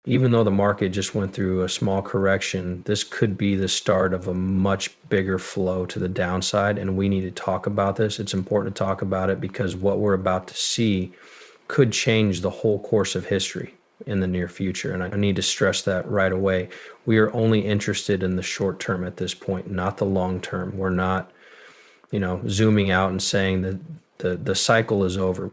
Even though the market just went through a small correction, this could be the start of a much bigger flow to the downside, and we need to talk about this. It's important to talk about it because what we're about to see could change the whole course of history in the near future. And I need to stress that right away. We are only interested in the short term at this point, not the long term. We're not, zooming out and saying that the cycle is over.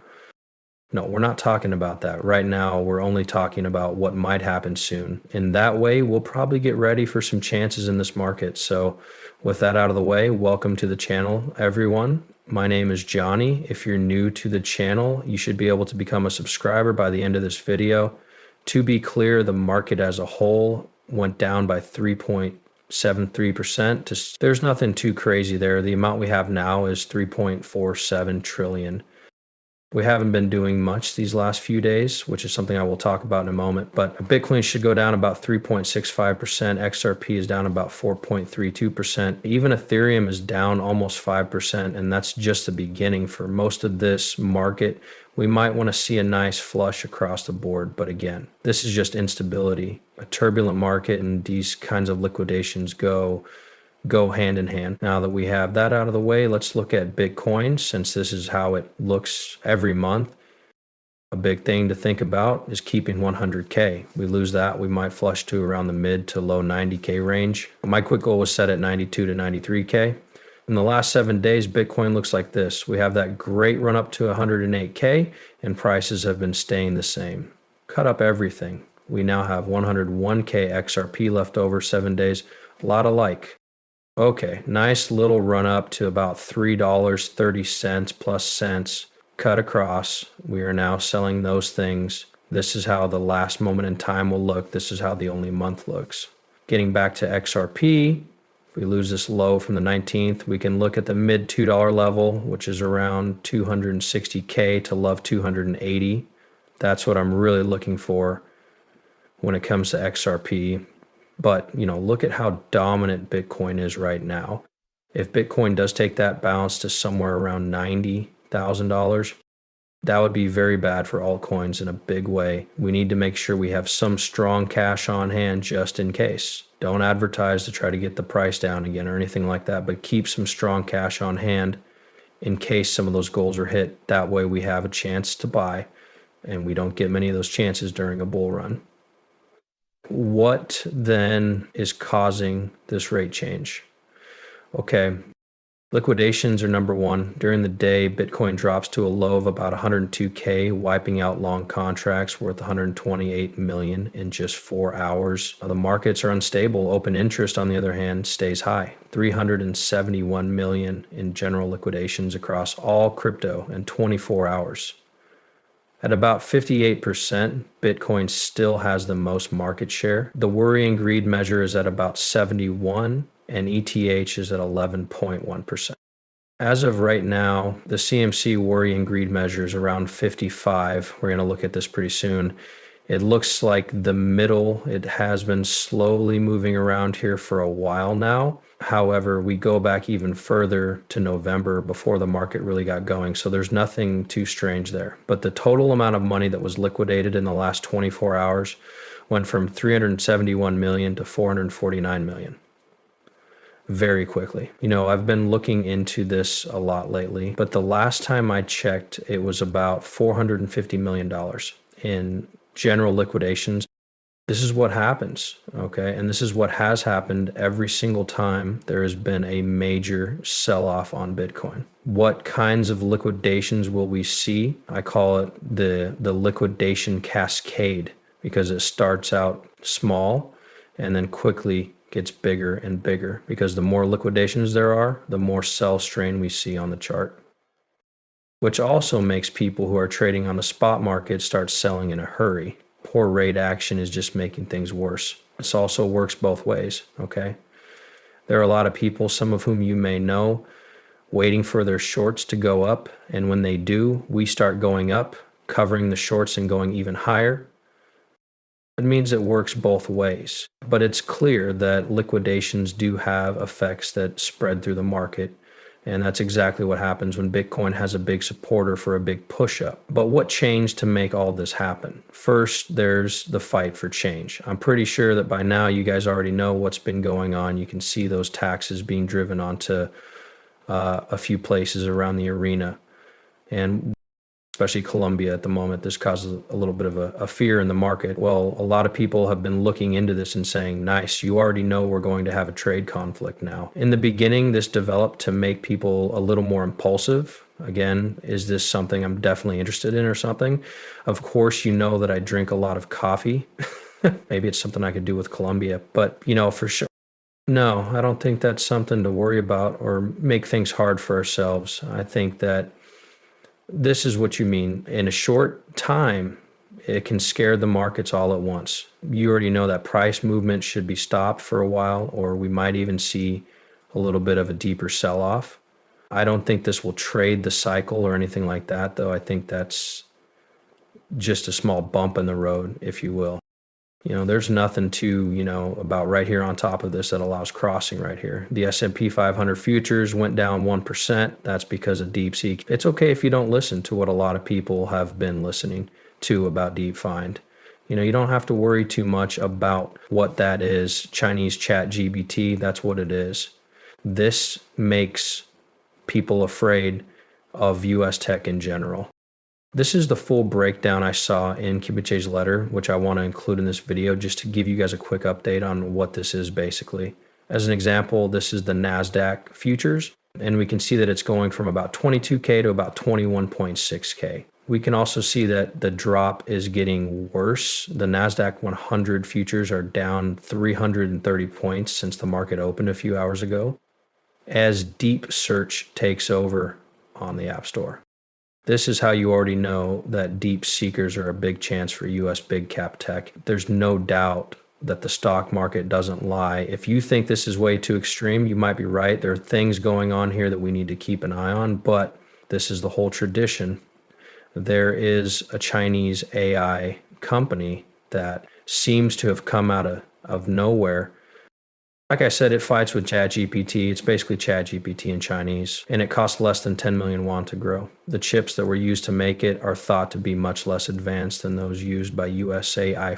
No, we're not talking about that. Right now, we're only talking about what might happen soon. In that way, we'll probably get ready for some chances in this market. So with that out of the way, welcome to the channel, everyone. My name is Johnny. If you're new to the channel, you should be able to become a subscriber by the end of this video. To be clear, the market as a whole went down by 3.73%. There's nothing too crazy there. The amount we have now is 3.47 trillion. We haven't been doing much these last few days, which is something I will talk about in a moment, but Bitcoin should go down about 3.65%. XRP is down about 4.32%. Even Ethereum is down almost 5%, and that's just the beginning for most of this market. We might want to see a nice flush across the board, but again, this is just instability. A turbulent market and these kinds of liquidations go hand in hand. Now that we have that out of the way, let's look at Bitcoin, since this is how it looks every month. A big thing to think about is keeping 100K. We lose that, we might flush to around the mid to low 90K range. My quick goal was set at 92 to 93K. In the last 7 days, Bitcoin looks like this. We have that great run up to 108K, and prices have been staying the same. Cut up everything. We now have 101K XRP left over 7 days. A lot of like. Okay, nice little run up to about $3.30 plus cents cut across. We are now selling those things. This is how the last moment in time will look. This is how the only month looks. Getting back to XRP, if we lose this low from the 19th, we can look at the mid $2 level, which is around 260K to love 280. That's what I'm really looking for when it comes to XRP. But, look at how dominant Bitcoin is right now. If Bitcoin does take that bounce to somewhere around $90,000, that would be very bad for altcoins in a big way. We need to make sure we have some strong cash on hand just in case. Don't advertise to try to get the price down again or anything like that, but keep some strong cash on hand in case some of those goals are hit. That way we have a chance to buy, and we don't get many of those chances during a bull run. What then is causing this rate change? Okay, liquidations are number one. During the day, Bitcoin drops to a low of about 102K, wiping out long contracts worth 128 million in just 4 hours. The markets are unstable. Open interest, on the other hand, stays high. 371 million in general liquidations across all crypto in 24 hours. At about 58%, Bitcoin still has the most market share. The worry and greed measure is at about 71, and ETH is at 11.1%. As of right now, the CMC worry and greed measure is around 55. We're going to look at this pretty soon. It looks like the middle, it has been slowly moving around here for a while now. However, we go back even further to November before the market really got going. So there's nothing too strange there. But the total amount of money that was liquidated in the last 24 hours went from 371 million to 449 million. Very quickly. I've been looking into this a lot lately, but the last time I checked, it was about $450 million in general liquidations. This is what happens, okay? And this is what has happened every single time there has been a major sell-off on Bitcoin. What kinds of liquidations will we see? I call it the liquidation cascade, because it starts out small and then quickly gets bigger and bigger, because the more liquidations there are, the more sell strain we see on the chart. Which also makes people who are trading on the spot market start selling in a hurry. Poor rate action is just making things worse. This also works both ways, okay? There are a lot of people, some of whom you may know, waiting for their shorts to go up, and when they do, we start going up, covering the shorts and going even higher. It means it works both ways, but it's clear that liquidations do have effects that spread through the market. And that's exactly what happens when Bitcoin has a big supporter for a big push up. But what changed to make all this happen? First, there's the fight for change. I'm pretty sure that by now you guys already know what's been going on. You can see those taxes being driven onto a few places around the arena. And especially Colombia at the moment, this causes a little bit of a fear in the market. Well, a lot of people have been looking into this and saying, nice, you already know we're going to have a trade conflict now. In the beginning, this developed to make people a little more impulsive. Again, is this something I'm definitely interested in or something? Of course, you know that I drink a lot of coffee. Maybe it's something I could do with Colombia, but for sure. No, I don't think that's something to worry about or make things hard for ourselves. I think that this is what you mean. In a short time, it can scare the markets all at once. You already know that price movement should be stopped for a while, or we might even see a little bit of a deeper sell-off. I don't think this will trade the cycle or anything like that, though. I think that's just a small bump in the road, if you will. There's nothing about right here on top of this that allows crossing right here. The S&P 500 futures went down 1%. That's because of DeepSeek. It's okay if you don't listen to what a lot of people have been listening to about DeepFind. You don't have to worry too much about what that is. Chinese chat GBT, that's what it is. This makes people afraid of US tech in general. This is the full breakdown I saw in Kibiche's letter, which I want to include in this video just to give you guys a quick update on what this is basically. As an example, this is the NASDAQ futures, and we can see that it's going from about 22K to about 21.6K. We can also see that the drop is getting worse. The NASDAQ 100 futures are down 330 points since the market opened a few hours ago, as deep search takes over on the App Store. This is how you already know that deep seekers are a big chance for US big cap tech. There's no doubt that the stock market doesn't lie. If you think this is way too extreme, you might be right. There are things going on here that we need to keep an eye on, but this is the whole tradition. There is a Chinese AI company that seems to have come out of nowhere. Like I said, it fights with ChatGPT. It's basically ChatGPT in Chinese, and it costs less than 10 million won to grow. The chips that were used to make it are thought to be much less advanced than those used by US AI